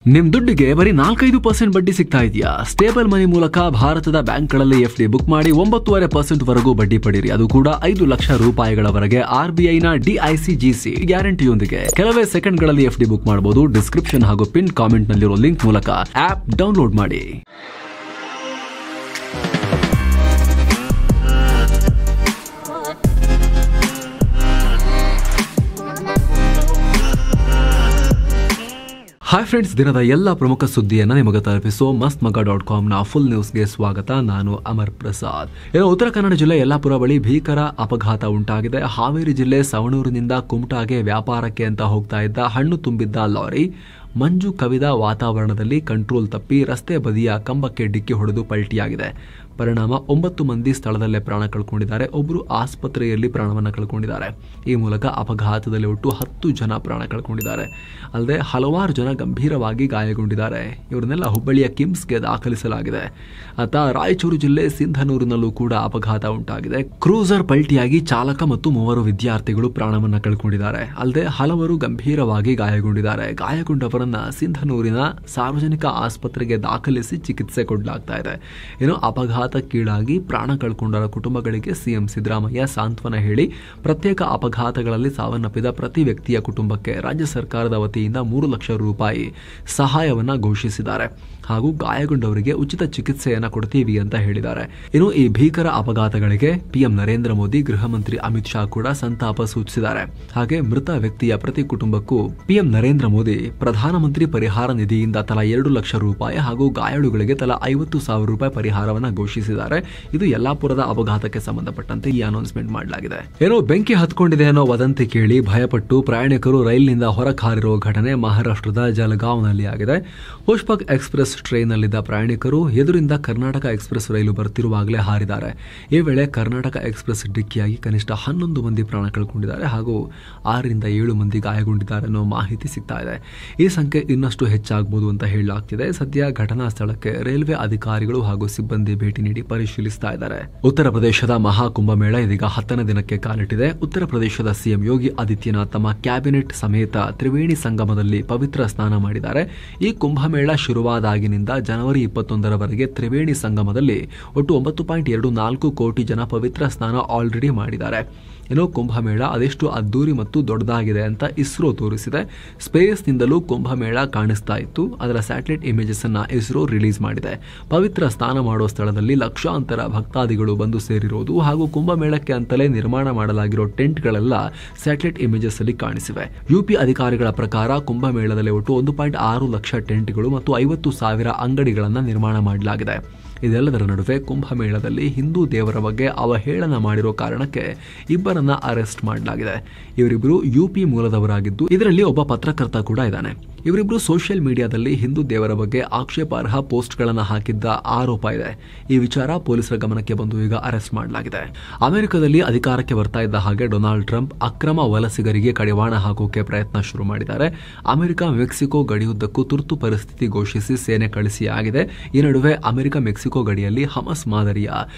ನಿಮ್ ದುಡ್ಡಿಗೆ ಬರೀ 4-5% ಬಡ್ಡಿ ಸಿಗ್ತಾ ಇದೆಯಾ? ಸ್ಟೇಬಲ್ ಮನಿ ಮೂಲಕ ಭಾರತದ ಬ್ಯಾಂಕ್ಗಳಲ್ಲಿ ಎಫ್ಡಿ ಬುಕ್ ಮಾಡಿ 9.5% ವರೆಗೂ ಬಡ್ಡಿ ಪಡೀರಿ. ಅದು ಕೂಡ 5 ಲಕ್ಷ ರೂಪಾಯಿಗಳವರೆಗೆ RBIನ DICGC ಗ್ಯಾರಂಟಿಯೊಂದಿಗೆ. ಕೆಲವೇ ಸೆಕೆಂಡ್ಗಳಲ್ಲಿ ಎಫ್ಡಿ ಬುಕ್ ಮಾಡಬಹುದು. ಡಿಸ್ಕ್ರಿಪ್ಷನ್ ಹಾಗೂ ಪಿನ್ ಕಾಮೆಂಟ್ ನಲ್ಲಿರೋ ಲಿಂಕ್ ಮೂಲಕ ಆಪ್ ಡೌನ್ಲೋಡ್ ಮಾಡಿ. ಹಾಯ್ ಫ್ರೆಂಡ್ಸ್, ದಿನದ ಎಲ್ಲ ಪ್ರಮುಖ ಸುದ್ದಿಯನ್ನು ನಿಮಗೆ ತಲುಪಿಸೋ mastmaga.comನ ಫುಲ್ ನ್ಯೂಸ್ಗೆ ಸ್ವಾಗತ. ನಾನು ಅಮರ್ ಪ್ರಸಾದ್. ಉತ್ತರ ಕನ್ನಡ ಜಿಲ್ಲೆ ಯಲ್ಲಾಪುರ ಬಳಿ ಭೀಕರ ಅಪಘಾತ ಉಂಟಾಗಿದೆ. ಹಾವೇರಿ ಜಿಲ್ಲೆ ಸವಣೂರಿನಿಂದ ಕುಮಟಾಗೆ ವ್ಯಾಪಾರಕ್ಕೆ ಅಂತ ಹೋಗ್ತಾ ಇದ್ದ ಹಣ್ಣು ತುಂಬಿದ್ದ ಲಾರಿ ಮಂಜು ಕವಿದ ವಾತಾವರಣದಲ್ಲಿ ಕಂಟ್ರೋಲ್ ತಪ್ಪಿ ರಸ್ತೆ ಬದಿಯ ಕಂಬಕ್ಕೆ ಡಿಕ್ಕಿ ಹೊಡೆದು ಪಲ್ಟಿಯಾಗಿದೆ. ಪರಿಣಾಮ 9 ಮಂದಿ ಸ್ಥಳದಲ್ಲೇ ಪ್ರಾಣ ಕಳ್ಕೊಂಡಿದ್ದಾರೆ. ಒಬ್ಬರು ಆಸ್ಪತ್ರೆಯಲ್ಲಿ ಪ್ರಾಣವನ್ನು ಕಳ್ಕೊಂಡಿದ್ದಾರೆ. ಈ ಮೂಲಕ ಅಪಘಾತದಲ್ಲಿ ಒಟ್ಟು 10 ಜನ ಪ್ರಾಣ ಕಳ್ಕೊಂಡಿದ್ದಾರೆ. ಅಲ್ಲದೆ ಹಲವಾರು ಜನ ಗಂಭೀರವಾಗಿ ಗಾಯಗೊಂಡಿದ್ದಾರೆ. ಇವರನ್ನೆಲ್ಲ ಹುಬ್ಬಳ್ಳಿಯ ಕಿಮ್ಸ್ಗೆ ದಾಖಲಿಸಲಾಗಿದೆ. ರಾಯಚೂರು ಜಿಲ್ಲೆ ಸಿಂಧನೂರಿನಲ್ಲೂ ಕೂಡ ಅಪಘಾತ ಉಂಟಾಗಿದೆ. ಕ್ರೂಸರ್ ಪಲ್ಟಿಯಾಗಿ ಚಾಲಕ ಮತ್ತು 3 ವಿದ್ಯಾರ್ಥಿಗಳು ಪ್ರಾಣವನ್ನು ಕಳ್ಕೊಂಡಿದ್ದಾರೆ. ಅಲ್ಲದೆ ಹಲವರು ಗಂಭೀರವಾಗಿ ಗಾಯಗೊಂಡಿದ್ದಾರೆ. ಗಾಯಗೊಂಡವರನ್ನ ಸಿಂಧನೂರಿನ ಸಾರ್ವಜನಿಕ ಆಸ್ಪತ್ರೆಗೆ ದಾಖಲಿಸಿ ಚಿಕಿತ್ಸೆ ಕೊಡಲಾಗ್ತಾ ಇದೆ. ಅಪಘಾತಕ್ಕೀಡಾಗಿ ಪ್ರಾಣ ಕಳ್ಕೊಂಡರ ಕುಟುಂಬಗಳಿಗೆ ಸಿಎಂ ಸಿದ್ದರಾಮಯ್ಯ ಸಾಂತ್ವನ ಹೇಳಿ ಪ್ರತ್ಯೇಕ ಅಪಘಾತಗಳಲ್ಲಿ ಸಾವನ್ನಪ್ಪಿದ ಪ್ರತಿ ವ್ಯಕ್ತಿಯ ಕುಟುಂಬಕ್ಕೆ ರಾಜ್ಯ ಸರ್ಕಾರದ ವತಿಯಿಂದ 3 ಲಕ್ಷ ರೂಪಾಯಿ ಸಹಾಯವನ್ನ ಘೋಷಿಸಿದ್ದಾರೆ. ಹಾಗೂ ಗಾಯಗೊಂಡವರಿಗೆ ಉಚಿತ ಚಿಕಿತ್ಸೆಯನ್ನ ಕೊಡ್ತೀವಿ ಅಂತ ಹೇಳಿದ್ದಾರೆ. ಇನ್ನು ಈ ಭೀಕರ ಅಪಘಾತಗಳಿಗೆ ಪಿಎಂ ನರೇಂದ್ರ ಮೋದಿ, ಗೃಹ ಮಂತ್ರಿ ಅಮಿತ್ ಶಾ ಕೂಡ ಸಂತಾಪ ಸೂಚಿಸಿದ್ದಾರೆ. ಹಾಗೆ ಮೃತ ವ್ಯಕ್ತಿಯ ಪ್ರತಿ ಕುಟುಂಬಕ್ಕೂ ಪಿಎಂ ನರೇಂದ್ರ ಮೋದಿ ಪ್ರಧಾನಮಂತ್ರಿ ಪರಿಹಾರ ನಿಧಿಯಿಂದ ತಲಾ 2 ಲಕ್ಷ ರೂಪಾಯಿ ಹಾಗೂ ಗಾಯಾಳುಗಳಿಗೆ ತಲಾ 50,000 ರೂಪಾಯಿ ಪರಿಹಾರವನ್ನ ಘೋಷಿಸಿದ್ದಾರೆ. ಇದು ಯಲ್ಲಾಪುರದ ಅಪಘಾತಕ್ಕೆ ಸಂಬಂಧಪಟ್ಟಂತೆ ಈ ಅನೌನ್ಸ್ಮೆಂಟ್ ಮಾಡಲಾಗಿದೆ. ಬೆಂಕಿ ಹತ್ಕೊಂಡಿದೆ ಅನ್ನೋ ವದಂತಿ ಕೇಳಿ ಭಯಪಟ್ಟು ಪ್ರಯಾಣಿಕರು ರೈಲಿನಿಂದ ಹೊರಕಾರಿರುವ ಘಟನೆ ಮಹಾರಾಷ್ಟ್ರದ ಜಲಗಾಂವ್ನಲ್ಲಿ ಆಗಿದೆ. ಪುಷ್ಪಕ್ ಎಕ್ಸ್ಪ್ರೆಸ್ ಟ್ರೈನ್ ನಲ್ಲಿದ್ದ ಪ್ರಯಾಣಿಕರು ಎದುರಿಂದ ಕರ್ನಾಟಕ ಎಕ್ಸ್ಪ್ರೆಸ್ ರೈಲು ಬರುತ್ತಿರುವಾಗಲೇ ಹಾರಿದ್ದಾರೆ. ಈ ವೇಳೆ ಕರ್ನಾಟಕ ಎಕ್ಸ್ಪ್ರೆಸ್ ಡಿಕ್ಕಿಯಾಗಿ ಕನಿಷ್ಠ 11 ಮಂದಿ ಪ್ರಾಣ ಕಳ್ಕೊಂಡಿದ್ದಾರೆ ಹಾಗೂ 6-7 ಮಂದಿ ಗಾಯಗೊಂಡಿದ್ದಾರೆ ಅನ್ನೋ ಮಾಹಿತಿ ಸಿಗ್ತಾ ಇದೆ. ಈ ಸಂಖ್ಯೆ ಇನ್ನಷ್ಟು ಹೆಚ್ಚಾಗಬಹುದು ಅಂತ ಹೇಳಲಾಗ್ತಿದೆ. ಸದ್ಯ ಘಟನಾ ಸ್ಥಳಕ್ಕೆ ರೈಲ್ವೆ ಅಧಿಕಾರಿಗಳು ಹಾಗೂ ಸಿಬ್ಬಂದಿ ಭೇಟಿ ನೀಡಿ ಪರಿಶೀಲಿಸ್ತಾ ಇದ್ದಾರೆ. ಉತ್ತರ ಪ್ರದೇಶದ ಮಹಾಕುಂಭಮೇಳ ಇದೀಗ 10ನೇ ದಿನಕ್ಕೆ ಕಾಲಿಟ್ಟಿದೆ. ಉತ್ತರ ಪ್ರದೇಶದ ಸಿಎಂ ಯೋಗಿ ಆದಿತ್ಯನಾಥ್ ತಮ್ಮ ಕ್ಯಾಬಿನೆಟ್ ಸಮೇತ ತ್ರಿವೇಣಿ ಸಂಗಮದಲ್ಲಿ ಪವಿತ್ರ ಸ್ನಾನ ಮಾಡಿದ್ದಾರೆ. ಈ ಕುಂಭಮೇಳ ಶುರುವಾದಾಗಿನಿಂದ ಜನವರಿ 21ರವರೆಗೆ ತ್ರಿವೇಣಿ ಸಂಗಮದಲ್ಲಿ ಒಟ್ಟು 9.24 ಕೋಟಿ ಜನ ಪವಿತ್ರ ಸ್ನಾನ ಆಲ್ರೆಡಿ ಮಾಡಿದ್ದಾರೆ. ಇನ್ನು ಕುಂಭಮೇಳ ಅದೆಷ್ಟು ಅದ್ದೂರಿ ಮತ್ತು ದೊಡ್ಡದಾಗಿದೆ ಅಂತ ಇಸ್ರೋ ತೋರಿಸಿದೆ. ಸ್ಪೇಸ್ನಿಂದಲೂ ಕುಂಭಮೇಳ ಕಾಣಿಸ್ತಾ ಇತ್ತು. ಅದರ ಸ್ಯಾಟಲೈಟ್ ಇಮೇಜಸ್ ಅನ್ನ ಇಸ್ರೋ ರಿಲೀಸ್ ಮಾಡಿದೆ. ಪವಿತ್ರ ಸ್ನಾನ ಮಾಡುವ ಸ್ಥಳದಲ್ಲಿ ಲಕ್ಷಾಂತರ ಭಕ್ತಾದಿಗಳು ಬಂದು ಸೇರಿರೋದು ಹಾಗೂ ಕುಂಭಮೇಳಕ್ಕೆ ಅಂತಲೇ ನಿರ್ಮಾಣ ಮಾಡಲಾಗಿರೋ ಟೆಂಟ್ಗಳೆಲ್ಲ ಸ್ಯಾಟಲೈಟ್ ಇಮೇಜಸ್ ಅಲ್ಲಿ ಕಾಣಿಸಿವೆ. ಯುಪಿ ಅಧಿಕಾರಿಗಳ ಪ್ರಕಾರ ಕುಂಭಮೇಳದಲ್ಲಿ ಒಟ್ಟು 1.6 ಲಕ್ಷ ಟೆಂಟ್ಗಳು ಮತ್ತು 50,000 ಅಂಗಡಿಗಳನ್ನು ನಿರ್ಮಾಣ ಮಾಡಲಾಗಿದೆ. ಇದೆಲ್ಲದರ ನಡುವೆ ಕುಂಭಮೇಳದಲ್ಲಿ ಹಿಂದೂ ದೇವರ ಬಗ್ಗೆ ಅವಹೇಳನ ಮಾಡಿರೋ ಕಾರಣಕ್ಕೆ ಇಬ್ಬರನ್ನ ಅರೆಸ್ಟ್ ಮಾಡಲಾಗಿದೆ. ಇವರಿಬ್ಬರು ಯುಪಿ ಮೂಲದವರಾಗಿದ್ದು ಇದರಲ್ಲಿ ಒಬ್ಬ ಪತ್ರಕರ್ತ ಕೂಡ ಇದ್ದಾನೆ. ಇವರಿಬ್ಬರು ಸೋಷಿಯಲ್ ಮೀಡಿಯಾದಲ್ಲಿ ಹಿಂದೂ ದೇವರ ಬಗ್ಗೆ ಆಕ್ಷೇಪಾರ್ಹ ಪೋಸ್ಟ್ಗಳನ್ನು ಹಾಕಿದ್ದ ಆರೋಪ ಇದೆ. ಈ ವಿಚಾರ ಪೊಲೀಸರ ಗಮನಕ್ಕೆ ಬಂದು ಈಗ ಅರೆಸ್ಟ್ ಮಾಡಲಾಗಿದೆ. ಅಮೆರಿಕದಲ್ಲಿ ಅಧಿಕಾರಕ್ಕೆ ಬರ್ತಾ ಇದ್ದ ಹಾಗೆ ಡೊನಾಲ್ಡ್ ಟ್ರಂಪ್ ಅಕ್ರಮ ವಲಸಿಗರಿಗೆ ಕಡಿವಾಣ ಹಾಕೋಕೆ ಪ್ರಯತ್ನ ಶುರು ಮಾಡಿದ್ದಾರೆ. ಅಮೆರಿಕ ಮೆಕ್ಸಿಕೋ ಗಡಿಯುದ್ದಕ್ಕೂ ತುರ್ತು ಪರಿಸ್ಥಿತಿ ಘೋಷಿಸಿ ಸೇನೆ ಕಳಿಸಿ ಆಗಿದೆ. ಈ ನಡುವೆ ಅಮೆರಿಕ ಮೆಕ್ಸಿಕೋ ಗಡಿಯಲ್ಲಿ ಹಮಸ್ ಮಾದರಿಯ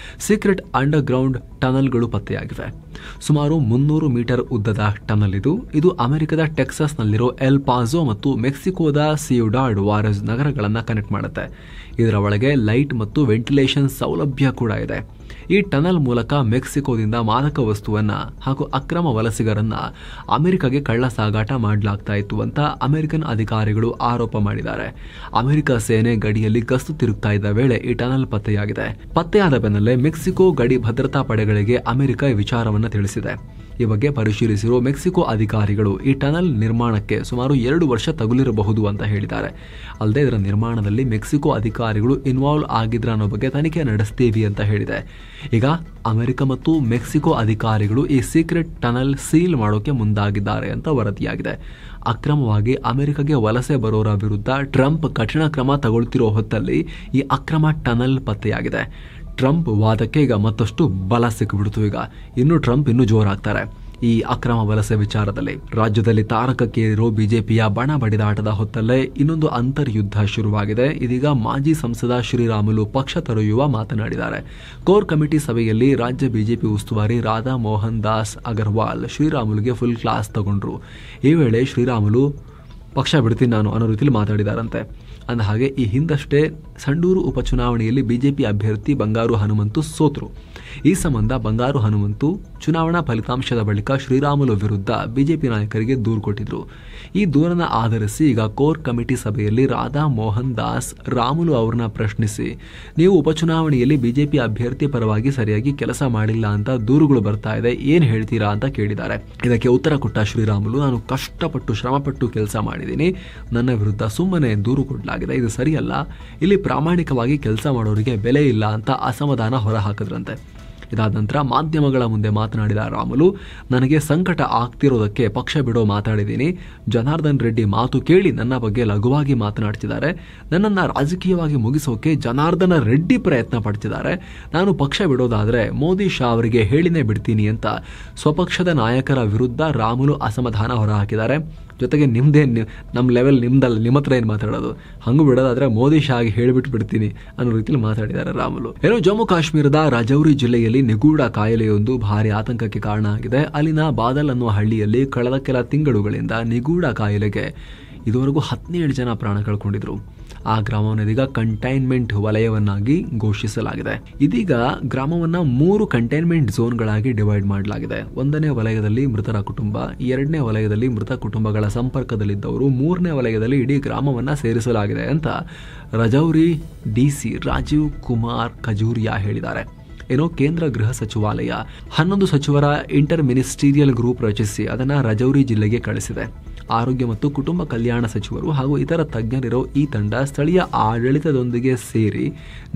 ಸೀಕ್ರೆಟ್ ಅಂಡರ್ ಗ್ರೌಂಡ್ ಟನಲ್ಗಳು ಪತ್ತೆಯಾಗಿವೆ. ಸುಮಾರು 300 ಮೀಟರ್ ಉದ್ದದ ಟನಲ್ ಇದು ಅಮೆರಿಕದ ಟೆಕ್ಸಾಸ್ನಲ್ಲಿರೋ ಎಲ್ ಪಾಜೋ ಮತ್ತು ಮೆಕ್ಸಿಕೋದ ಸಿಯುಡಾಡ್ ವಾರೆಸ್ ನಗರಗಳನ್ನು ಕನೆಕ್ಟ್ ಮಾಡುತ್ತೆ. ಇದರ ಒಳಗೆ ಲೈಟ್ ಮತ್ತು ವೆಂಟಿಲೇಷನ್ ಸೌಲಭ್ಯ ಕೂಡ ಇದೆ. ಈ ಟನಲ್ ಮೂಲಕ ಮೆಕ್ಸಿಕೋದಿಂದ ಮಾದಕ ವಸ್ತುವನ್ನ ಹಾಗೂ ಅಕ್ರಮ ವಲಸಿಗರನ್ನ ಅಮೆರಿಕಗೆ ಕಳ್ಳ ಸಾಗಾಟ ಮಾಡಲಾಗ್ತಾ ಇತ್ತು ಅಂತ ಅಮೆರಿಕನ್ ಅಧಿಕಾರಿಗಳು ಆರೋಪ ಮಾಡಿದ್ದಾರೆ. ಅಮೆರಿಕ ಸೇನೆ ಗಡಿಯಲ್ಲಿ ಗಸ್ತು ತಿರುಗ್ತಾ ಇದ್ದ ವೇಳೆ ಈ ಟನಲ್ ಪತ್ತೆಯಾಗಿದೆ. ಪತ್ತೆಯಾದ ಬೆನ್ನಲ್ಲೇ ಮೆಕ್ಸಿಕೋ ಗಡಿ ಭದ್ರತಾ ಪಡೆಗಳಿಗೆ ಅಮೆರಿಕ ಈ ವಿಚಾರವನ್ನು ತಿಳಿಸಿದೆ. ಈ ಬಗ್ಗೆ ಪರಿಶೀಲಿಸಿರುವ ಮೆಕ್ಸಿಕೋ ಅಧಿಕಾರಿಗಳು ಈ ಟನಲ್ ನಿರ್ಮಾಣಕ್ಕೆ ಸುಮಾರು 2 ವರ್ಷ ತಗುಲಿರಬಹುದು ಅಂತ ಹೇಳಿದ್ದಾರೆ. ಅಲ್ಲದೆ ಇದರ ನಿರ್ಮಾಣದಲ್ಲಿ ಮೆಕ್ಸಿಕೋ ಅಧಿಕಾರಿಗಳು ಇನ್ವಾಲ್ವ್ ಆಗಿದ್ರ ಅನ್ನೋ ಬಗ್ಗೆ ತನಿಖೆ ನಡೆಸ್ತೀವಿ ಅಂತ ಹೇಳಿದೆ. ಈಗ ಅಮೆರಿಕ ಮತ್ತು ಮೆಕ್ಸಿಕೋ ಅಧಿಕಾರಿಗಳು ಈ ಸೀಕ್ರೆಟ್ ಟನಲ್ ಸೀಲ್ ಮಾಡೋಕೆ ಮುಂದಾಗಿದ್ದಾರೆ ಅಂತ ವರದಿಯಾಗಿದೆ. ಅಕ್ರಮವಾಗಿ ಅಮೆರಿಕಗೆ ವಲಸೆ ಬರೋರ ವಿರುದ್ಧ ಟ್ರಂಪ್ ಕಠಿಣ ಕ್ರಮ ತಗೊಳ್ತಿರೋ ಹೊತ್ತಲ್ಲಿ ಈ ಅಕ್ರಮ ಟನಲ್ ಪತ್ತೆಯಾಗಿದೆ. ಟ್ರಂಪ್ ವಾದಕ್ಕೆ ಈಗ ಮತ್ತಷ್ಟು ಬಲ ಸಿಕ್ಕಿಬಿಡ್ತು. ಈಗ ಟ್ರಂಪ್ ಇನ್ನೂ ಜೋರಾಗ್ತಾರೆ. ಈ ಅಕ್ರಮ ವಲಸೆ ವಿಚಾರದಲ್ಲಿ ರಾಜ್ಯದಲ್ಲಿ ತಾರಕಕ್ಕೇರಿರೋ ಬಿಜೆಪಿಯ ಬಣ ಬಡಿದಾಟದ ಹೊತ್ತಲ್ಲೇ ಇನ್ನೊಂದು ಅಂತರ್ಯುದ್ಧ ಶುರುವಾಗಿದೆ. ಇದೀಗ ಮಾಜಿ ಸಂಸದ ಶ್ರೀರಾಮುಲು ಪಕ್ಷ ತೊರೆಯುವ ಮಾತನಾಡಿದ್ದಾರೆ. ಕೋರ್ ಕಮಿಟಿ ಸಭೆಯಲ್ಲಿ ರಾಜ್ಯ ಬಿಜೆಪಿ ಉಸ್ತುವಾರಿ ರಾಧಾ ಮೋಹನ್ ದಾಸ್ ಅಗರ್ವಾಲ್ ಶ್ರೀರಾಮುಲುಗೆ ಫುಲ್ ಕ್ಲಾಸ್ ತಗೊಂಡ್ರು. ಈ ವೇಳೆ ಶ್ರೀರಾಮುಲು ಪಕ್ಷ ಬಿಡ್ತೀನಿ ನಾನು ಅನ್ನೋ ರೀತಿಯಲ್ಲಿ ಮಾತಾಡಿದಾರಂತೆ. ಅಂದ ಹಾಗೆ ಈ ಹಿಂದಷ್ಟೇ ಸಂಡೂರು ಉಪಚುನಾವಣೆಯಲ್ಲಿ ಬಿಜೆಪಿ ಅಭ್ಯರ್ಥಿ ಬಂಗಾರು ಹನುಮಂತು ಸೋತರು. ಈ ಸಂಬಂಧ ಬಂಗಾರು ಹನುಮಂತು ಚುನಾವಣಾ ಫಲಿತಾಂಶದ ಬಳಿಕ ಶ್ರೀರಾಮುಲು ವಿರುದ್ಧ ಬಿಜೆಪಿ ನಾಯಕರಿಗೆ ದೂರು ಕೊಟ್ಟಿದ್ರು. ಈ ದೂರನ್ನ ಆಧರಿಸಿ ಈಗ ಕೋರ್ ಕಮಿಟಿ ಸಭೆಯಲ್ಲಿ ರಾಧಾ ಮೋಹನ್ ದಾಸ್ ರಾಮುಲು ಅವರನ್ನ ಪ್ರಶ್ನಿಸಿ, ನೀವು ಉಪಚುನಾವಣೆಯಲ್ಲಿ ಬಿಜೆಪಿ ಅಭ್ಯರ್ಥಿ ಪರವಾಗಿ ಸರಿಯಾಗಿ ಕೆಲಸ ಮಾಡಿಲ್ಲ ಅಂತ ದೂರುಗಳು ಬರ್ತಾ ಇದೆ, ಏನ್ ಹೇಳ್ತೀರಾ ಅಂತ ಕೇಳಿದ್ದಾರೆ. ಇದಕ್ಕೆ ಉತ್ತರ ಕೊಟ್ಟ ಶ್ರೀರಾಮುಲು, ನಾನು ಕಷ್ಟಪಟ್ಟು ಶ್ರಮಪಟ್ಟು ಕೆಲಸ ಮಾಡಿದ್ದೀನಿ, ನನ್ನ ವಿರುದ್ಧ ಸುಮ್ಮನೆ ದೂರು ಕೊಡಲಾಗಿದೆ, ಇದು ಸರಿಯಲ್ಲ, ಇಲ್ಲಿ ಪ್ರಾಮಾಣಿಕವಾಗಿ ಕೆಲಸ ಮಾಡೋರಿಗೆ ಬೆಲೆ ಇಲ್ಲ ಅಂತ ಅಸಮಾಧಾನ ಹೊರಹಾಕಿದ್ರಂತೆ. ಇದಾದ ನಂತರ ಮಾಧ್ಯಮಗಳ ಮುಂದೆ ಮಾತನಾಡಿದ ರಾಮುಲು, ನನಗೆ ಸಂಕಟ ಆಗ್ತಿರೋದಕ್ಕೆ ಪಕ್ಷ ಬಿಡೋ ಮಾತಾಡಿದ್ದೀನಿ. ಜನಾರ್ದನ್ ರೆಡ್ಡಿ ಮಾತು ಕೇಳಿ ನನ್ನ ಬಗ್ಗೆ ಲಘುವಾಗಿ ಮಾತನಾಡ್ತಿದ್ದಾರೆ. ನನ್ನನ್ನು ರಾಜಕೀಯವಾಗಿ ಮುಗಿಸೋಕೆ ಜನಾರ್ದನ ರೆಡ್ಡಿ ಪ್ರಯತ್ನ ಪಡ್ತಿದ್ದಾರೆ. ನಾನು ಪಕ್ಷ ಬಿಡೋದಾದ್ರೆ ಮೋದಿ ಶಾ ಅವರಿಗೆ ಹೇಳಿನೇ ಬಿಡ್ತೀನಿ ಅಂತ ಸ್ವಪಕ್ಷದ ನಾಯಕರ ವಿರುದ್ಧ ರಾಮುಲು ಅಸಮಾಧಾನ ಹೊರಹಾಕಿದ್ದಾರೆ. ಜೊತೆಗೆ ನಿಮ್ದೇ ನಮ್ಮ ಲೆವೆಲ್ ನಿಮ್ದಲ್ಲ, ನಿಮ್ಮ ಹತ್ರ ಏನು ಮಾತಾಡೋದು, ಹಂಗೂ ಬಿಡೋದಾದ್ರೆ ಮೋದಿ ಶಾ ಆಗಿ ಹೇಳಿಬಿಟ್ಟು ಬಿಡ್ತೀನಿ ಅನ್ನೋ ರೀತಿಯಲ್ಲಿ ಮಾತಾಡಿದ್ದಾರೆ ರಾಮುಲು. ಏನೋ ಜಮ್ಮು ಕಾಶ್ಮೀರದ ರಜೌರಿ ಜಿಲ್ಲೆಯಲ್ಲಿ ನಿಗೂಢ ಕಾಯಿಲೆಯೊಂದು ಭಾರಿ ಆತಂಕಕ್ಕೆ ಕಾರಣ ಆಗಿದೆ. ಅಲ್ಲಿನ ಬಾದಲ್ ಅನ್ನುವ ಹಳ್ಳಿಯಲ್ಲಿ ಕಳೆದ ಕೆಲ ತಿಂಗಳುಗಳಿಂದ ನಿಗೂಢ ಕಾಯಿಲೆಗೆ ಇದುವರೆಗೂ 17 ಜನ ಪ್ರಾಣ ಕಳ್ಕೊಂಡಿದ್ರು. ಆ ಗ್ರಾಮವನ್ನು ಇದೀಗ ಕಂಟೈನ್ಮೆಂಟ್ ವಲಯವನ್ನಾಗಿ ಘೋಷಿಸಲಾಗಿದೆ. ಇದೀಗ ಗ್ರಾಮವನ್ನ 3 ಕಂಟೈನ್ಮೆಂಟ್ ಝೋನ್ಗಳಾಗಿ ಡಿವೈಡ್ ಮಾಡಲಾಗಿದೆ. 1ನೇ ವಲಯದಲ್ಲಿ ಮೃತರ ಕುಟುಂಬ, 2ನೇ ವಲಯದಲ್ಲಿ ಮೃತ ಕುಟುಂಬಗಳ ಸಂಪರ್ಕದಲ್ಲಿದ್ದವರು, 3ನೇ ವಲಯದಲ್ಲಿ ಇಡೀ ಗ್ರಾಮವನ್ನ ಸೇರಿಸಲಾಗಿದೆ ಅಂತ ರಜೌರಿ ಡಿಸಿ ರಾಜೀವ್ ಕುಮಾರ್ ಖಜೂರಿಯಾ ಹೇಳಿದ್ದಾರೆ. ಏನೋ ಕೇಂದ್ರ ಗೃಹ ಸಚಿವಾಲಯ 11 ಸಚಿವರ ಇಂಟರ್ ಮಿನಿಸ್ಟೀರಿಯಲ್ ಗ್ರೂಪ್ ರಚಿಸಿ ಅದನ್ನ ರಜೌರಿ ಜಿಲ್ಲೆಗೆ ಕಳಿಸಿದೆ. ಆರೋಗ್ಯ ಮತ್ತು ಕುಟುಂಬ ಕಲ್ಯಾಣ ಸಚಿವರು ಹಾಗೂ ಇತರ ತಜ್ಞರಿರೋ ಈ ತಂಡ ಸ್ಥಳೀಯ ಆಡಳಿತದೊಂದಿಗೆ ಸೇರಿ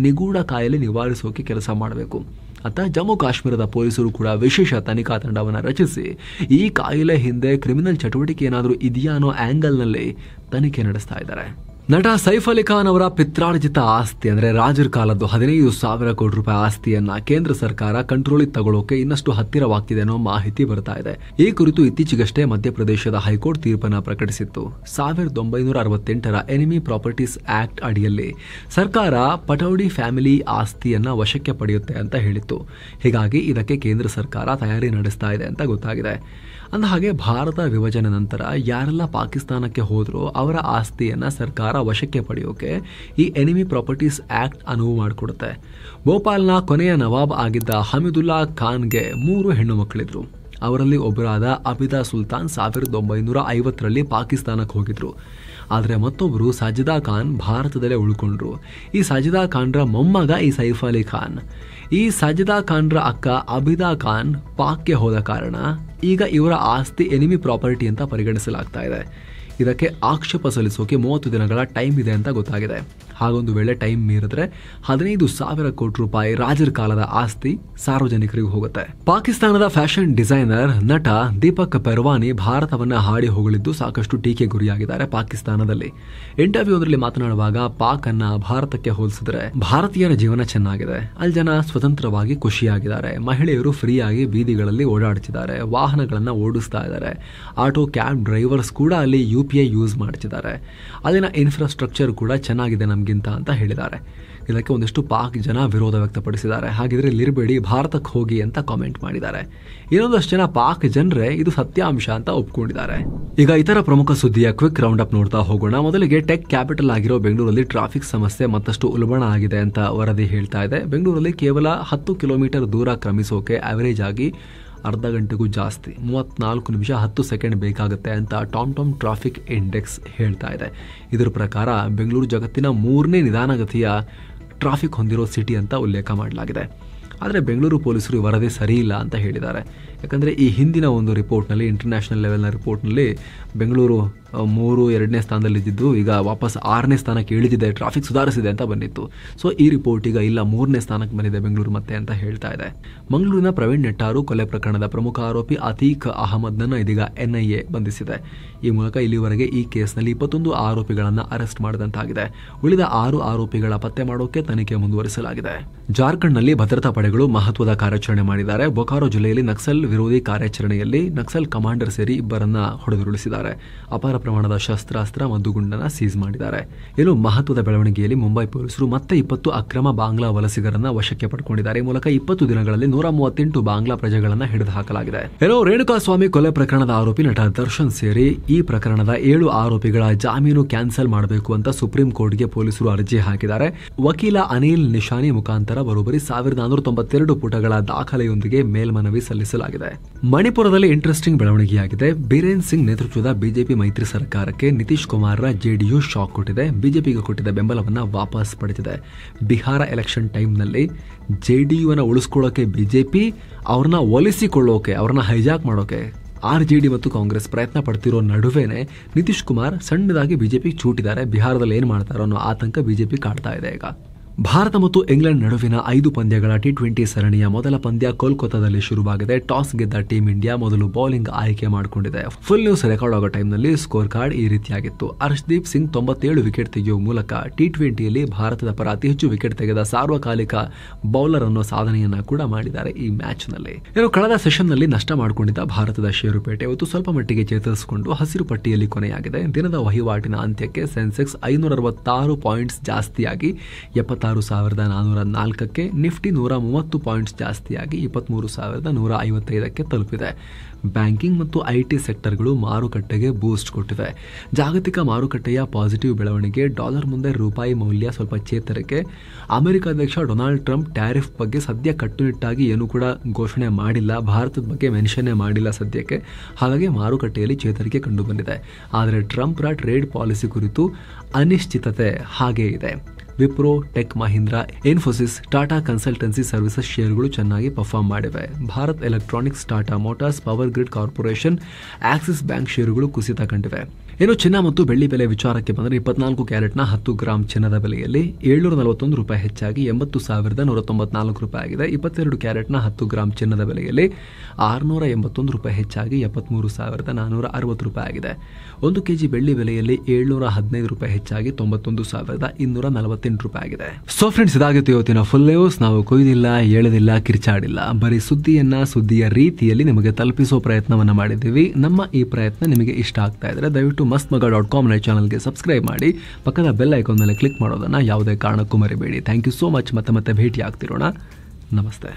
ನಿಗೂಢ ಕಾಯಿಲೆ ನಿವಾರಿಸೋಕೆ ಕೆಲಸ ಮಾಡಬೇಕು ಅಂತ ಜಮ್ಮು ಕಾಶ್ಮೀರದ ಪೊಲೀಸರು ಕೂಡ ವಿಶೇಷ ತನಿಖಾ ತಂಡವನ್ನು ರಚಿಸಿ ಈ ಕಾಯಿಲೆ ಹಿಂದೆ ಕ್ರಿಮಿನಲ್ ಚಟುವಟಿಕೆ ಏನಾದರೂ ಇದೆಯಾ ಅನ್ನೋ ಆಂಗಲ್ನಲ್ಲಿ ತನಿಖೆ ನಡೆಸ್ತಾ ಇದ್ದಾರೆ. ನಟ ಸೈಫ್ ಅಲಿ ಖಾನ್ ಅವರ ಪಿತ್ರಾರ್ಜಿತ ಆಸ್ತಿ ಅಂದ್ರೆ ರಾಜರ್ ಕಾಲದ್ದು 15,000 ಕೋಟಿ ರೂಪಾಯಿ ಆಸ್ತಿಯನ್ನ ಕೇಂದ್ರ ಸರ್ಕಾರ ಕಂಟ್ರೋಲಿಗೆ ತಗೊಳ್ಳೋಕೆ ಇನ್ನಷ್ಟು ಹತ್ತಿರವಾಗ್ತಿದೆ ಅನ್ನೋ ಮಾಹಿತಿ ಬರ್ತಾ ಇದೆ. ಈ ಕುರಿತು ಇತ್ತೀಚೆಗಷ್ಟೇ ಮಧ್ಯಪ್ರದೇಶದ ಹೈಕೋರ್ಟ್ ತೀರ್ಪನ್ನ ಪ್ರಕಟಿಸಿತ್ತು. 1968ರ ಎನಿಮಿ ಪ್ರಾಪರ್ಟೀಸ್ ಆಕ್ಟ್ ಅಡಿಯಲ್ಲಿ ಸರ್ಕಾರ ಪಟೌಡಿ ಫ್ಯಾಮಿಲಿ ಆಸ್ತಿಯನ್ನ ವಶಕ್ಕೆ ಪಡೆಯುತ್ತೆ ಅಂತ ಹೇಳಿತ್ತು. ಹೀಗಾಗಿ ಇದಕ್ಕೆ ಕೇಂದ್ರ ಸರ್ಕಾರ ತಯಾರಿ ನಡೆಸ್ತಾ ಇದೆ ಅಂತ ಗೊತ್ತಾಗಿದೆ. ಅಂದಹಾಗೆ ಭಾರತ ವಿಭಜನೆ ನಂತರ ಯಾರೆಲ್ಲ ಪಾಕಿಸ್ತಾನಕ್ಕೆ ಹೋದ್ರೋ ಅವರ ಆಸ್ತಿಯನ್ನ ಸರ್ಕಾರ ವಶಕ್ಕೆ ಪಡೆಯೋಕೆ ಈ ಎನಿಮಿ ಪ್ರಾಪರ್ಟೀಸ್ ಆಕ್ಟ್ ಅನುವು ಮಾಡಿಕೊಡುತ್ತೆ. ಭೋಪಾಲ್ನ ಕೊನೆಯ ನವಾಬ್ ಆಗಿದ್ದ ಹಮೀದುಲ್ಲಾ ಖಾನ್ಗೆ 3 ಹೆಣ್ಣು ಮಕ್ಕಳಿದ್ರು. ಅವರಲ್ಲಿ ಒಬ್ಬರಾದ ಅಬಿದಾ ಸುಲ್ತಾನ್ 1950ರಲ್ಲಿ ಪಾಕಿಸ್ತಾನಕ್ಕೆ ಹೋಗಿದ್ರು. ಆದರೆ ಮತ್ತೊಬ್ಬರು ಸಾಜಿದಾ ಖಾನ್ ಭಾರತದಲ್ಲೇ ಉಳ್ಕೊಂಡ್ರು. ಈ ಸಾಜಿದಾ ಖಾನ್ರ ಮೊಮ್ಮಗ ಈ ಸೈಫ್ ಅಲಿ ಖಾನ್. ಈ ಸಾಜಿದಾ ಖಾನ್ರ ಅಕ್ಕ ಅಬಿದಾ ಖಾನ್ ಪಾಕ್ಗೆ ಹೋದ ಕಾರಣ ಈಗ ಇವರ ಆಸ್ತಿ ಎನಿಮಿ ಪ್ರಾಪರ್ಟಿ ಅಂತ ಪರಿಗಣಿಸಲಾಗ್ತಾ ಇದೆ. ಇದಕ್ಕೆ ಆಕ್ಷೇಪ ಸಲ್ಲಿಸೋಕೆ 30 ದಿನಗಳ ಟೈಮ್ ಇದೆ ಅಂತ ಗೊತ್ತಾಗಿದೆ. ಹಾಗೊಂದು ವೇಳೆ ಟೈಮ್ ಮೀರಿದ್ರೆ 15,000 ಕೋಟಿ ರೂಪಾಯಿ ರಾಜರ್ ಕಾಲದ ಆಸ್ತಿ ಸಾರ್ವಜನಿಕರಿಗೆ ಹೋಗುತ್ತೆ. ಪಾಕಿಸ್ತಾನದ ಫ್ಯಾಷನ್ ಡಿಸೈನರ್ ನಟ ದೀಪಕ್ ಪರ್ವಾನಿ ಭಾರತವನ್ನ ಹಾಡಿ ಹೊಗಳಿದ್ದು ಸಾಕಷ್ಟು ಟೀಕೆ ಗುರಿಯಾಗಿದ್ದಾರೆ ಪಾಕಿಸ್ತಾನದಲ್ಲಿ. ಇಂಟರ್ವ್ಯೂ ಒಂದರಲ್ಲಿ ಮಾತನಾಡುವಾಗ ಪಾಕ್ ಅನ್ನ ಭಾರತಕ್ಕೆ ಹೋಲಿಸಿದ್ರೆ ಭಾರತೀಯರ ಜೀವನ ಚೆನ್ನಾಗಿದೆ, ಅಲ್ಲಿ ಜನ ಸ್ವತಂತ್ರವಾಗಿ ಖುಷಿಯಾಗಿದ್ದಾರೆ, ಮಹಿಳೆಯರು ಫ್ರೀ ಆಗಿ ಬೀದಿಗಳಲ್ಲಿ ಓಡಾಡ್ತಿದ್ದಾರೆ, ವಾಹನಗಳನ್ನ ಓಡಿಸ್ತಾ ಇದ್ದಾರೆ, ಆಟೋ ಕ್ಯಾಬ್ ಡ್ರೈವರ್ಸ್ ಕೂಡ ಅಲ್ಲಿ UPI ಯೂಸ್ ಮಾಡ್ತಿದ್ದಾರೆ, ಅಲ್ಲಿನ ಇನ್ಫ್ರಾಸ್ಟ್ರಕ್ಚರ್ ಕೂಡ ಚೆನ್ನಾಗಿದೆ ನಮ್ಗಿಂತ ಅಂತ ಹೇಳಿದ್ದಾರೆ. ಇದಕ್ಕೆ ಒಂದಿಷ್ಟು ಪಾಕ್ ಜನ ವಿರೋಧ ವ್ಯಕ್ತಪಡಿಸಿದ್ದಾರೆ. ಹಾಗಿದ್ರೆ ಇಲ್ಲಿರಬೇಡಿ, ಭಾರತಕ್ಕೆ ಹೋಗಿ ಅಂತ ಕಾಮೆಂಟ್ ಮಾಡಿದ್ದಾರೆ. ಇನ್ನೊಂದಷ್ಟು ಜನ ಪಾಕ್ ಜನರೇ ಇದು ಸತ್ಯಾಂಶ ಅಂತ ಒಪ್ಕೊಂಡಿದ್ದಾರೆ. ಈಗ ಇತರ ಪ್ರಮುಖ ಸುದ್ದಿಯ ಕ್ವಿಕ್ ರೌಂಡ್ ಅಪ್ ನೋಡ್ತಾ ಹೋಗೋಣ. ಮೊದಲಿಗೆ ಟೆಕ್ ಕ್ಯಾಪಿಟಲ್ ಆಗಿರೋ ಬೆಂಗಳೂರಲ್ಲಿ ಟ್ರಾಫಿಕ್ ಸಮಸ್ಯೆ ಮತ್ತಷ್ಟು ಉಲ್ಬಣ ಆಗಿದೆ ಅಂತ ವರದಿ ಹೇಳ್ತಾ ಇದೆ. ಬೆಂಗಳೂರಲ್ಲಿ ಕೇವಲ 10 ಕಿಲೋಮೀಟರ್ ದೂರ ಕ್ರಮಿಸೋಕೆ ಅವರೇಜ್ ಆಗಿ ಅರ್ಧ ಗಂಟೆಗೂ ಜಾಸ್ತಿ 34 ನಿಮಿಷ 10 ಸೆಕೆಂಡ್ ಬೇಕಾಗುತ್ತೆ ಅಂತ ಟಾಮ್ ಟ್ರಾಫಿಕ್ ಇಂಡೆಕ್ಸ್ ಹೇಳ್ತಾ ಇದೆ. ಇದರ ಪ್ರಕಾರ ಬೆಂಗಳೂರು ಜಗತ್ತಿನ 3ನೇ ನಿಧಾನಗತಿಯ ಟ್ರಾಫಿಕ್ ಹೊಂದಿರೋ ಸಿಟಿ ಅಂತ ಉಲ್ಲೇಖ ಮಾಡಲಾಗಿದೆ. ಆದರೆ ಬೆಂಗಳೂರು ಪೊಲೀಸರು ವರದಿ ಸರಿ ಇಲ್ಲ ಅಂತ ಹೇಳಿದ್ದಾರೆ. ಯಾಕಂದರೆ ಈ ಹಿಂದಿನ ಒಂದು ರಿಪೋರ್ಟ್ನಲ್ಲಿ, ಇಂಟರ್ನ್ಯಾಷನಲ್ ಲೆವೆಲ್ನ ರಿಪೋರ್ಟ್ನಲ್ಲಿ ಬೆಂಗಳೂರು 2ನೇ ಸ್ಥಾನದಲ್ಲಿದ್ದು ಈಗ ವಾಪಸ್ 6ನೇ ಸ್ಥಾನಕ್ಕೆ ಇಳಿದಿದೆ, ಟ್ರಾಫಿಕ್ ಸುಧಾರಿಸಿದೆ ಅಂತ ಬಂದಿತ್ತು. ಸೊ ಈ ರಿಪೋರ್ಟ್ ಈಗ ಇಲ್ಲ, 3ನೇ ಸ್ಥಾನಕ್ಕೆ ಬಂದಿದೆ ಬೆಂಗಳೂರು ಮತ್ತೆ ಅಂತ ಹೇಳ್ತಾ ಇದೆ. ಮಂಗಳೂರಿನ ಪ್ರವೀಣ್ ನೆಟ್ಟಾರು ಕೊಲೆ ಪ್ರಕರಣದ ಪ್ರಮುಖ ಆರೋಪಿ ಅತೀಕ್ ಅಹಮದ್ನನ್ನು ಇದೀಗ NIA ಬಂಧಿಸಿದೆ. ಈ ಮೂಲಕ ಇಲ್ಲಿವರೆಗೆ ಈ ಕೇಸ್ನಲ್ಲಿ 21 ಆರೋಪಿಗಳನ್ನು ಅರೆಸ್ಟ್ ಮಾಡಿದಂತಾಗಿದೆ. ಉಳಿದ 6 ಆರೋಪಿಗಳ ಪತ್ತೆ ಮಾಡೋಕೆ ತನಿಖೆ ಮುಂದುವರಿಸಲಾಗಿದೆ. ಜಾರ್ಖಂಡ್ನಲ್ಲಿ ಭದ್ರತಾ ಪಡೆಗಳು ಮಹತ್ವದ ಕಾರ್ಯಾಚರಣೆ ಮಾಡಿದ್ದಾರೆ. ಬೊಕಾರೋ ಜಿಲ್ಲೆಯಲ್ಲಿ ನಕ್ಸಲ್ ವಿರೋಧಿ ಕಾರ್ಯಾಚರಣೆಯಲ್ಲಿ ನಕ್ಸಲ್ ಕಮಾಂಡರ್ ಸೇರಿ 2 ಹೊಡೆದುರುಳಿಸಿದ್ದಾರೆ. ಅಪಾರ ಪ್ರಮಾಣದ ಶಸ್ತ್ರಾಸ್ತ್ರ ಮದ್ದುಗುಂಡನ್ನ ಸೀಸ್ ಮಾಡಿದ್ದಾರೆ. ಇನ್ನು ಮಹತ್ವದ ಬೆಳವಣಿಗೆಯಲ್ಲಿ ಮುಂಬೈ ಪೊಲೀಸರು ಮತ್ತೆ 20 ಅಕ್ರಮ ಬಾಂಗ್ಲಾ ವಲಸಿಗರನ್ನ ವಶಕ್ಕೆ ಪಡ್ಕೊಂಡಿದ್ದಾರೆ. ಈ ಮೂಲಕ 20 ದಿನಗಳಲ್ಲಿ 138 ಬಾಂಗ್ಲಾ ಪ್ರಜೆಗಳನ್ನ ಹಿಡಿದು ಹಾಕಲಾಗಿದೆ. ಏನೋ ರೇಣುಕಾಸ್ವಾಮಿ ಕೊಲೆ ಪ್ರಕರಣದ ಆರೋಪಿ ನಟ ದರ್ಶನ್ ಸೇರಿ ಈ ಪ್ರಕರಣದ 7 ಆರೋಪಿಗಳ ಜಾಮೀನು ಕ್ಯಾನ್ಸಲ್ ಮಾಡಬೇಕು ಅಂತ ಸುಪ್ರೀಂ ಕೋರ್ಟ್ಗೆ ಪೊಲೀಸರು ಅರ್ಜಿ ಹಾಕಿದ್ದಾರೆ. ವಕೀಲ ಅನಿಲ್ ನಿಶಾನಿ ಮುಖಾಂತರ ಬರೋಬ್ಬರಿ 1492 ಪುಟಗಳ ದಾಖಲೆಯೊಂದಿಗೆ ಮೇಲ್ಮನವಿ ಸಲ್ಲಿಸಲಾಗಿದೆ. ಮಣಿಪುರದಲ್ಲಿ ಇಂಟ್ರೆಸ್ಟಿಂಗ್ ಬೆಳವಣಿಗೆಯಾಗಿದೆ. ಬೀರೇನ್ ಸಿಂಗ್ ನೇತೃತ್ವದ ಬಿಜೆಪಿ ಮೈತ್ರಿ ಸರ್ಕಾರಕ್ಕೆ ನಿತೀಶ್ ಕುಮಾರ್ ಜೆಡಿಯು ಶಾಕ್ ಕೊಟ್ಟಿದೆ. ಬಿಜೆಪಿಗೆ ಕೊಟ್ಟಿದ್ದ ಬೆಂಬಲವನ್ನ ವಾಪಸ್ ಪಡೆದಿದೆ. ಬಿಹಾರ ಎಲೆಕ್ಷನ್ ಟೈಮ್ನಲ್ಲಿ ಜೆಡಿಯುವನ್ನು ಉಳಿಸ್ಕೊಳ್ಳೋಕೆ ಬಿಜೆಪಿ ಅವ್ರನ್ನ ಒಲಿಸಿಕೊಳ್ಳೋಕೆ, ಅವ್ರನ್ನ ಹೈಜಾಕ್ ಮಾಡೋಕೆ ಆರ್ಜೆಡಿ ಮತ್ತು ಕಾಂಗ್ರೆಸ್ ಪ್ರಯತ್ನ ಪಡ್ತಿರೋ ನಡುವೆನೆ ನಿತೀಶ್ ಕುಮಾರ್ ಸಣ್ಣದಾಗಿ ಬಿಜೆಪಿ ಚೂಟಿದ್ದಾರೆ. ಬಿಹಾರದಲ್ಲಿ ಏನ್ ಮಾಡ್ತಾರೋ ಅನ್ನೋ ಆತಂಕ ಬಿಜೆಪಿ ಕಾಡ್ತಾ ಇದೆ. ಈಗ ಭಾರತ ಮತ್ತು ಇಂಗ್ಲೆಂಡ್ ನಡುವಿನ 5 ಪಂದ್ಯಗಳ T20 ಸರಣಿಯ ಮೊದಲ ಪಂದ್ಯ ಕೋಲ್ಕತ್ತಾದಲ್ಲಿ ಶುರುವಾಗಿದೆ. ಟಾಸ್ ಗೆದ್ದ ಟೀಮ್ ಇಂಡಿಯಾ ಮೊದಲು ಬೌಲಿಂಗ್ ಆಯ್ಕೆ ಮಾಡಿಕೊಂಡಿದೆ. ಫುಲ್ ನ್ಯೂಸ್ ರೆಕಾರ್ಡ್ ಆಗೋ ಟೈಮ್ನಲ್ಲಿ ಸ್ಕೋರ್ ಕಾರ್ಡ್ ಈ ರೀತಿಯಾಗಿತ್ತು. ಹರ್ಷದೀಪ್ ಸಿಂಗ್ 97 ವಿಕೆಟ್ ತೆಗೆಯುವ ಮೂಲಕ T20ಯಲ್ಲಿ ಭಾರತದ ಪರ ಅತಿ ಹೆಚ್ಚು ವಿಕೆಟ್ ತೆಗೆದ ಸಾರ್ವಕಾಲಿಕ ಬೌಲರ್ ಅನ್ನೋ ಸಾಧನೆಯನ್ನ ಕೂಡ ಮಾಡಿದ್ದಾರೆ ಈ ಮ್ಯಾಚ್ ನಲ್ಲಿ. ಕಳೆದ ಸೆಷನ್ ನಲ್ಲಿ ನಷ್ಟ ಮಾಡಿಕೊಂಡಿದ್ದ ಭಾರತದ ಷೇರುಪೇಟೆ ಇವತ್ತು ಸ್ವಲ್ಪ ಮಟ್ಟಿಗೆ ಚೇತರಿಸಿಕೊಂಡು ಹಸಿರು ಪಟ್ಟಿಯಲ್ಲಿ ಕೊನೆಯಾಗಿದೆ. ದಿನದ ವಹಿವಾಟಿನ ಅಂತ್ಯಕ್ಕೆ ಸೆನ್ಸೆಕ್ಸ್ 566 ಪಾಯಿಂಟ್ಸ್ ಜಾಸ್ತಿಯಾಗಿ 76,404ಕ್ಕೆ, ನಿಫ್ಟಿ 130 ಪಾಯಿಂಟ್ಸ್ ಜಾಸ್ತಿಯಾಗಿ 23,155ಕ್ಕೆ ತಲುಪಿದೆ. ಬ್ಯಾಂಕಿಂಗ್ ಮತ್ತು ಐಟಿ ಸೆಕ್ಟರ್ಗಳು ಮಾರುಕಟ್ಟೆಗೆ ಬೂಸ್ಟ್ ಕೊಟ್ಟಿವೆ. ಜಾಗತಿಕ ಮಾರುಕಟ್ಟೆಯ ಪಾಸಿಟಿವ್ ಬೆಳವಣಿಗೆ, ಡಾಲರ್ ಮುಂದೆ ರೂಪಾಯಿ ಮೌಲ್ಯ ಸ್ವಲ್ಪ ಚೇತರಿಕೆ, ಅಮೆರಿಕ ಅಧ್ಯಕ್ಷ ಡೊನಾಲ್ಡ್ ಟ್ರಂಪ್ ಟ್ಯಾರಿಫ್ ಬಗ್ಗೆ ಸದ್ಯ ಕಟ್ಟುನಿಟ್ಟಾಗಿ ಏನೂ ಕೂಡ ಘೋಷಣೆ ಮಾಡಿಲ್ಲ, ಭಾರತದ ಬಗ್ಗೆ ಮೆನ್ಷನ್ನೇ ಮಾಡಿಲ್ಲ ಸದ್ಯಕ್ಕೆ. ಹಾಗಾಗಿ ಮಾರುಕಟ್ಟೆಯಲ್ಲಿ ಚೇತರಿಕೆ ಕಂಡು ಬಂದಿದೆ. ಆದರೆ ಟ್ರಂಪ್ರ ಟ್ರೇಡ್ ಪಾಲಿಸಿ ಕುರಿತು ಅನಿಶ್ಚಿತತೆ ಹಾಗೇ ಇದೆ. Wipro, tech Mahindra, Infosys, Tata consultancy services ಷೇರುಗಳು ಚೆನ್ನಾಗಿ ಪರ್ಫಾರ್ಮ್ ಮಾಡಿವೆ. Bharat electronics, Tata motors, power grid corporation, Axis bank ಷೇರುಗಳು ಕುಸಿತ ಕಂಡಿವೆ. ಇನ್ನು ಚಿನ್ನ ಮತ್ತು ಬೆಳ್ಳಿ ಬೆಲೆ ವಿಚಾರಕ್ಕೆ ಬಂದರೆ 24 ಕ್ಯಾರೆಟ್ನ 10 ಗ್ರಾಂ ಚಿನ್ನದ ಬೆಲೆಯಲ್ಲಿ 741 ರೂಪಾಯಿ ಹೆಚ್ಚಾಗಿ 80,194 ರೂಪಾಯಿ ಆಗಿದೆ. 22 ಕ್ಯಾರೆಟ್ನ 10 ಗ್ರಾಂ ಚಿನ್ನದ ಬೆಲೆಯಲ್ಲಿ 681 ರೂಪಾಯಿ ಹೆಚ್ಚಾಗಿ 73,460 ರೂಪಾಯಿ ಆಗಿದೆ. 1 ಕೆಜಿ ಬೆಳ್ಳಿ ಬೆಲೆಯಲ್ಲಿ 715 ರೂಪಾಯಿ ಹೆಚ್ಚಾಗಿ 91,248 ರೂಪಾಯಿ ಆಗಿದೆ. ಸೊ ಫ್ರೆಂಡ್ಸ್, ಇದಾಗಿತ್ತು ಇವತ್ತಿನ ಫುಲ್ ನ್ಯೂಸ್. ನಾವು ಕೊಯ್ದಿಲ್ಲ, ಎಳೆದಿಲ್ಲ, ಕಿರ್ಚಾಡಿಲ್ಲ, ಬರೀ ಸುದ್ದಿಯ ರೀತಿಯಲ್ಲಿ ನಿಮಗೆ ತಲುಪಿಸೋ ಪ್ರಯತ್ನವನ್ನ ಮಾಡಿದ್ದೀವಿ. ನಮ್ಮ ಈ ಪ್ರಯತ್ನ ನಿಮಗೆ ಇಷ್ಟ ಆಗ್ತಾ ಇದ್ರೆ ದಯವಿಟ್ಟು mastmaga.com ಚಾನಲ್ಗೆ ಸಬ್ಸ್ಕ್ರೈಬ್ ಮಾಡಿ, ಪಕ್ಕದ ಬೆಲ್ ಐಕಾನ್ ಮೇಲೆ ಕ್ಲಿಕ್ ಮಾಡೋದನ್ನ ಯಾವುದೇ ಕಾರಣಕ್ಕೂ ಮರಿಬೇಡಿ. Thank you so much. ಮತ್ತೆ ಭೇಟಿ ಆಗ್ತಿರೋಣ. ನಮಸ್ತೆ.